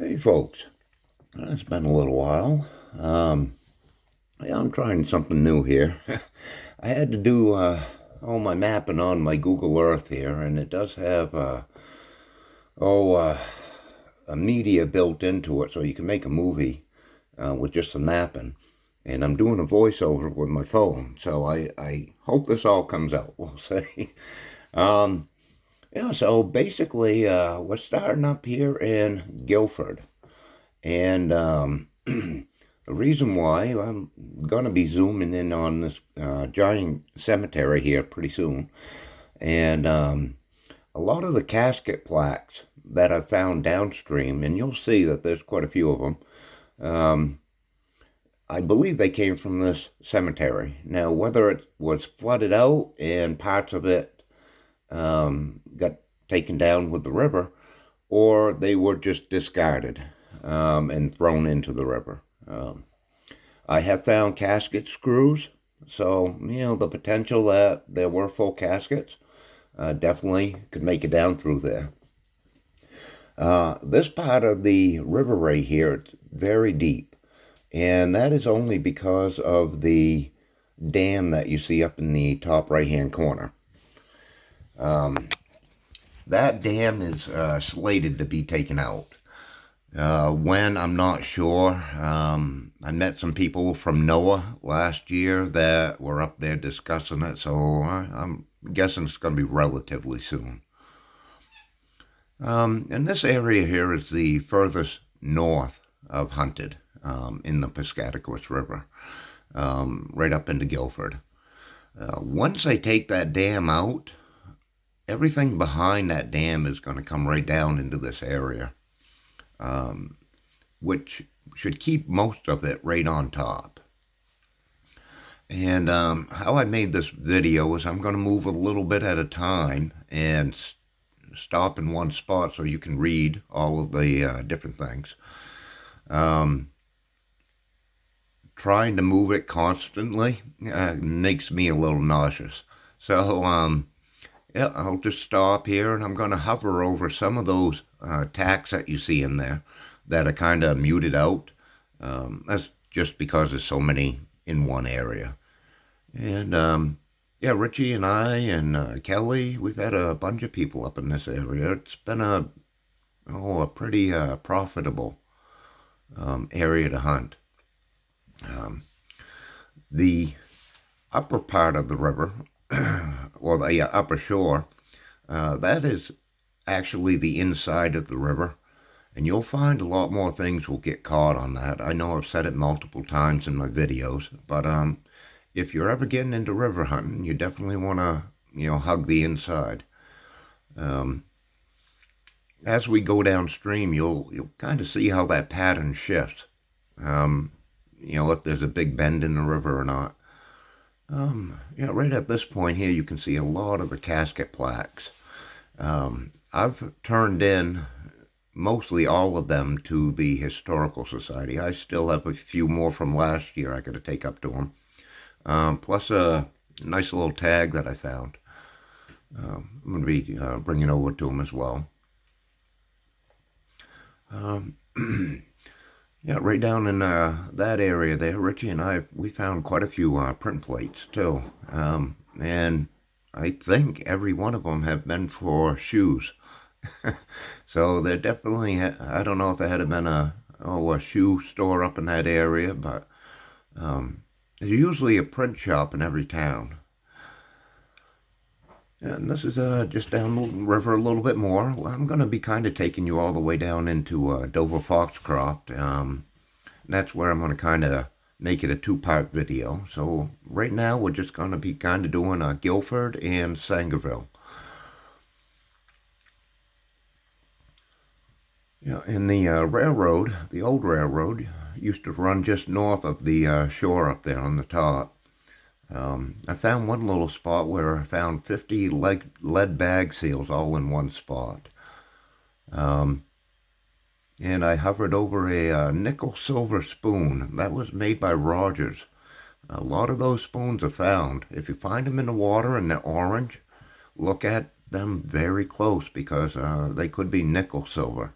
Hey folks, it's been a little while. Yeah, I'm trying something new here. I had to do all my mapping on my Google Earth here, and it does have oh a media built into it, so you can make a movie with just the mapping. And I'm doing a voiceover with my phone, so I hope this all comes out. We'll see. Um, yeah, so basically, we're starting up here in Guilford. And the reason why I'm going to be zooming in on this giant cemetery here pretty soon. And a lot of the casket plaques that I found downstream, and you'll see that there's quite a few of them, um, I believe they came from this cemetery. Now, whether it was flooded out and parts of it got taken down with the river, or they were just discarded and thrown into the river. Um, I have found casket screws, so the potential that there were full caskets definitely could make it down through there. This part of the river right here, it's very deep, and that is only because of the dam that you see up in the top right-hand corner. Um, that dam is slated to be taken out. When, I'm not sure. I met some people from NOAA last year that were up there discussing it, so I'm guessing it's going to be relatively soon. And this area here is the furthest north of Hunted in the Piscatquis River, right up into Guilford. Once they take that dam out, everything behind that dam is going to come right down into this area. Which should keep most of it right on top. And how I made this video is I'm going to move a little bit at a time and stop in one spot so you can read all of the different things. Trying to move it constantly makes me a little nauseous. So yeah, I'll just stop here and I'm going to hover over some of those tacks that you see in there that are kind of muted out. That's just because there's so many in one area. And yeah, Richie and I and Kelly, we've had a bunch of people up in this area. It's been a pretty profitable area to hunt. The upper part of the river, or the upper shore, that is actually the inside of the river. And you'll find a lot more things will get caught on that. I know I've said it multiple times in my videos, but if you're ever getting into river hunting, you definitely want to, hug the inside. As we go downstream, you'll kind of see how that pattern shifts. If there's a big bend in the river or not. Right at this point here, you can see a lot of the casket plaques. I've turned in mostly all of them to the Historical Society. I still have a few more from last year I got to take up to them. Plus a nice little tag that I found. I'm going to be bringing over to them as well. Yeah, right down in that area there, Richie and we found quite a few print plates too. And I think every one of them have been for shoes. So there definitely, I don't know if there had been a shoe store up in that area, but there's usually a print shop in every town. And this is just down the river a little bit more. I'm going to be kind of taking you all the way down into Dover Foxcroft. That's where I'm going to kind of make it a two-part video. So right now we're just going to be kind of doing Guilford and Sangerville. Yeah, and the railroad, the old railroad, used to run just north of the shore up there on the top. I found one little spot where I found 50 lead bag seals all in one spot. And I hovered over a nickel-silver spoon. That was made by Rogers. A lot of those spoons are found. If you find them in the water and they're orange, look at them very close because they could be nickel-silver.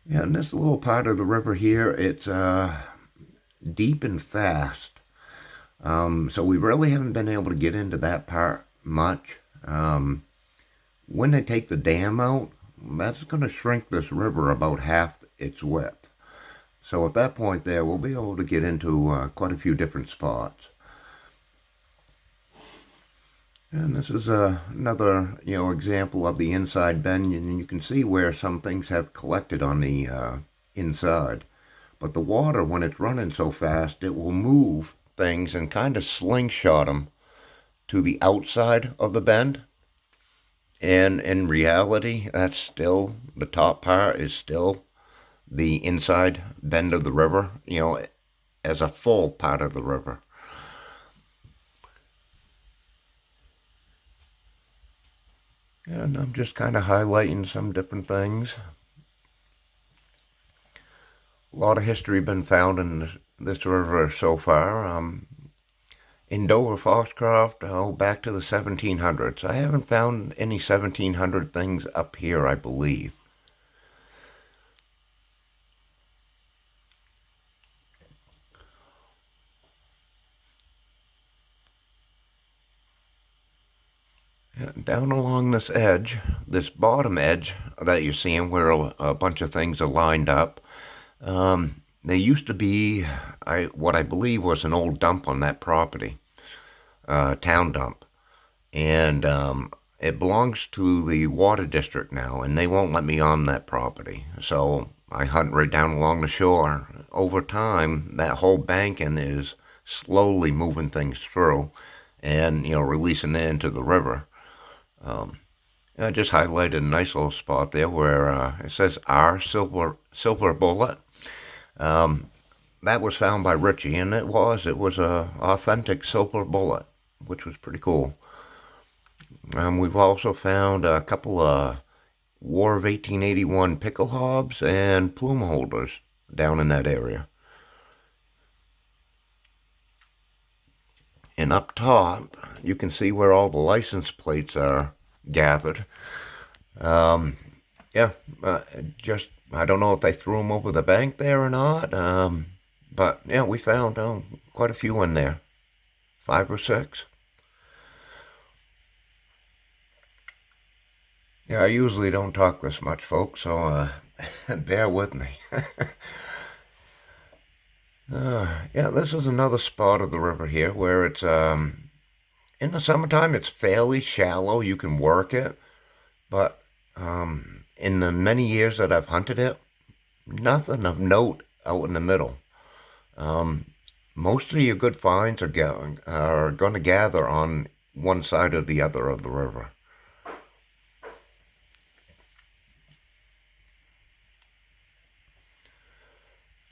Yeah, and this little part of the river here, it's deep and fast. So we really haven't been able to get into that part much. When they take the dam out, that's going to shrink this river about half its width. So at that point there, we'll be able to get into quite a few different spots. And this is another, example of the inside bend, and you can see where some things have collected on the inside. But the water, when it's running so fast, it will move things and kind of slingshot them to the outside of the bend. And in reality, that's still, the top part is still the inside bend of the river, as a full part of the river. And I'm just kind of highlighting some different things. A lot of history been found in this river so far. In Dover, Foxcroft, back to the 1700s. I haven't found any 1700 things up here, I believe. Down along this edge, this bottom edge that you're seeing where a bunch of things are lined up, there used to be what I believe was an old dump on that property, town dump. And it belongs to the water district now, and they won't let me on that property. So I hunt right down along the shore. Over time, that whole banking is slowly moving things through and, releasing it into the river. I just highlighted a nice little spot there where it says R silver bullet. That was found by Richie, and it was a authentic silver bullet, which was pretty cool. We've also found a couple of War of 1881 pickle hobs and plume holders down in that area. And up top, you can see where all the license plates are gathered. Yeah, just, I don't know if they threw them over the bank there or not, but yeah, we found quite a few in there, 5 or 6. Yeah, I usually don't talk this much, folks, so bear with me. Yeah, this is another spot of the river here where it's, in the summertime, it's fairly shallow. You can work it, but in the many years that I've hunted it, nothing of note out in the middle. Most of your good finds are going to gather on one side or the other of the river.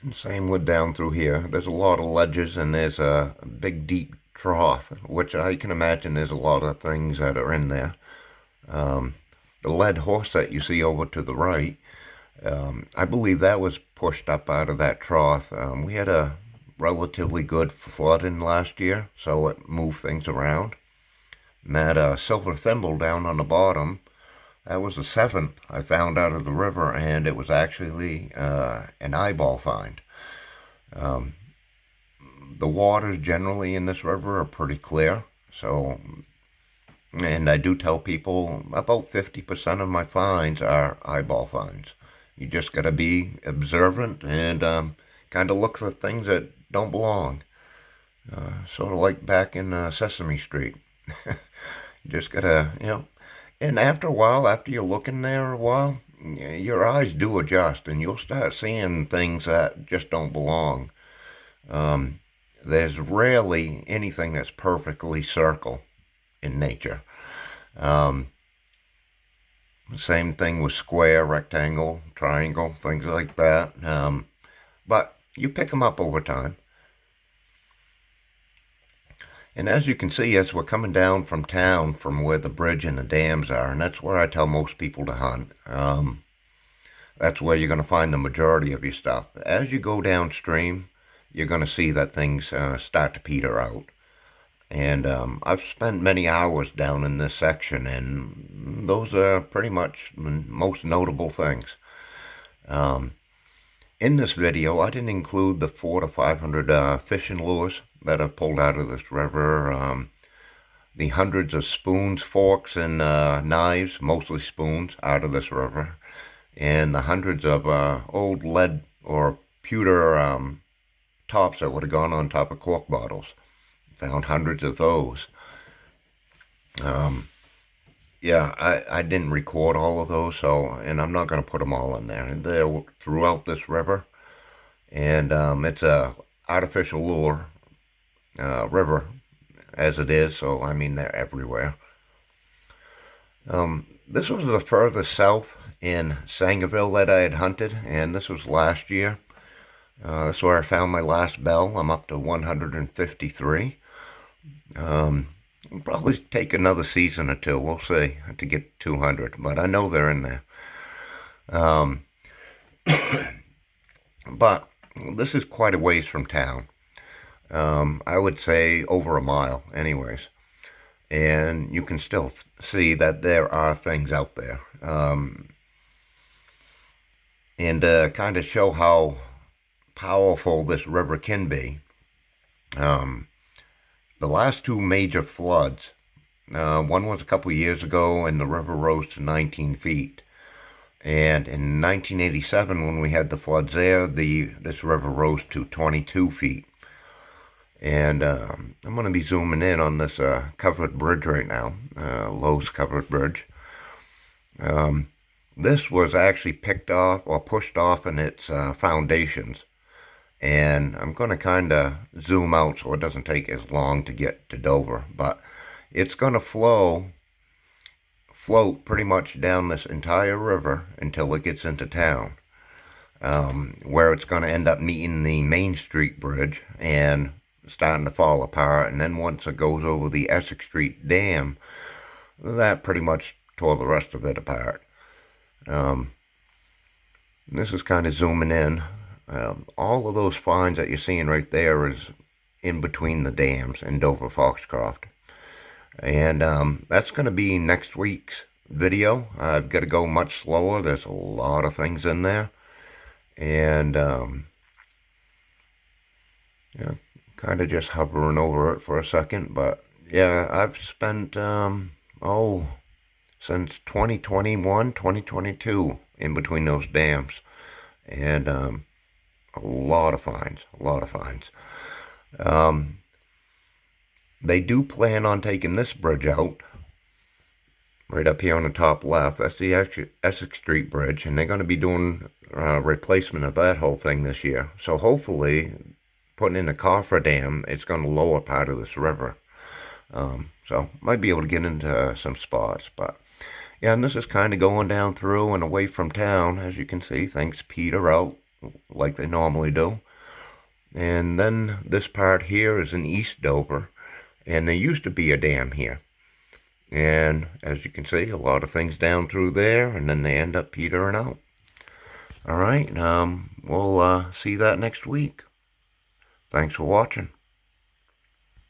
And same with down through here. There's a lot of ledges and there's a big deep trough, which I can imagine there's a lot of things that are in there. The lead horse that you see over to the right, I believe that was pushed up out of that trough. We had a relatively good flooding last year, so it moved things around. And that silver thimble down on the bottom, that was the 7th I found out of the river, and it was actually an eyeball find. The waters generally in this river are pretty clear, so, and I do tell people about 50% of my finds are eyeball finds. You just got to be observant and kind of look for things that don't belong. Sort of like back in Sesame Street. You just got to, and after a while, after you're looking there a while, your eyes do adjust and you'll start seeing things that just don't belong. There's rarely anything that's perfectly circle in nature. Same thing with square, rectangle, triangle, things like that. But you pick them up over time. And as you can see, as we're coming down from town, from where the bridge and the dams are, and that's where I tell most people to hunt, that's where you're going to find the majority of your stuff. As you go downstream, you're going to see that things start to peter out. And I've spent many hours down in this section, and those are pretty much the most notable things. In this video, I didn't include the 400 to 500 fishing lures that I've pulled out of this river, the hundreds of spoons, forks, and knives, mostly spoons, out of this river, and the hundreds of old lead or pewter tops that would have gone on top of cork bottles. Found hundreds of those. Yeah, I didn't record all of those, and I'm not going to put them all in there. They're throughout this river, and it's a artificial lure river as it is, so I mean they're everywhere. This was the furthest south in Sangerville that I had hunted, and this was last year. That's where I found my last bell. I'm up to 153. It'll probably take another season or two, we'll see, to get 200, but I know they're in there. But this is quite a ways from town. I would say over a mile anyways. And you can still see that there are things out there. And to kind of show how powerful this river can be, the last two major floods, one was a couple years ago and the river rose to 19 feet. And in 1987, when we had the floods there, this river rose to 22 feet. And I'm going to be zooming in on this covered bridge right now, Lowe's covered bridge. This was actually picked off or pushed off in its foundations. And I'm going to kind of zoom out so it doesn't take as long to get to Dover. But it's going to float pretty much down this entire river until it gets into town. Where it's going to end up meeting the Main Street Bridge and starting to fall apart. And then once it goes over the Essex Street Dam, that pretty much tore the rest of it apart. This is kind of zooming in. All of those finds that you're seeing right there is in between the dams in Dover Foxcroft. And that's going to be next week's video. I've got to go much slower. There's a lot of things in there. And yeah, kind of just hovering over it for a second. But yeah, I've spent, since 2021, 2022 in between those dams. And a lot of finds. They do plan on taking this bridge out, right up here on the top left. That's the Essex Street Bridge, and they're going to be doing replacement of that whole thing this year. So hopefully, putting in a coffer dam, it's going to lower part of this river. So might be able to get into some spots, but yeah, and this is kind of going down through and away from town. As you can see, things peter out like they normally do. And then this part here is in East Dover, and there used to be a dam here. And as you can see, a lot of things down through there, and then they end up petering out. All right, we'll see that next week. Thanks for watching.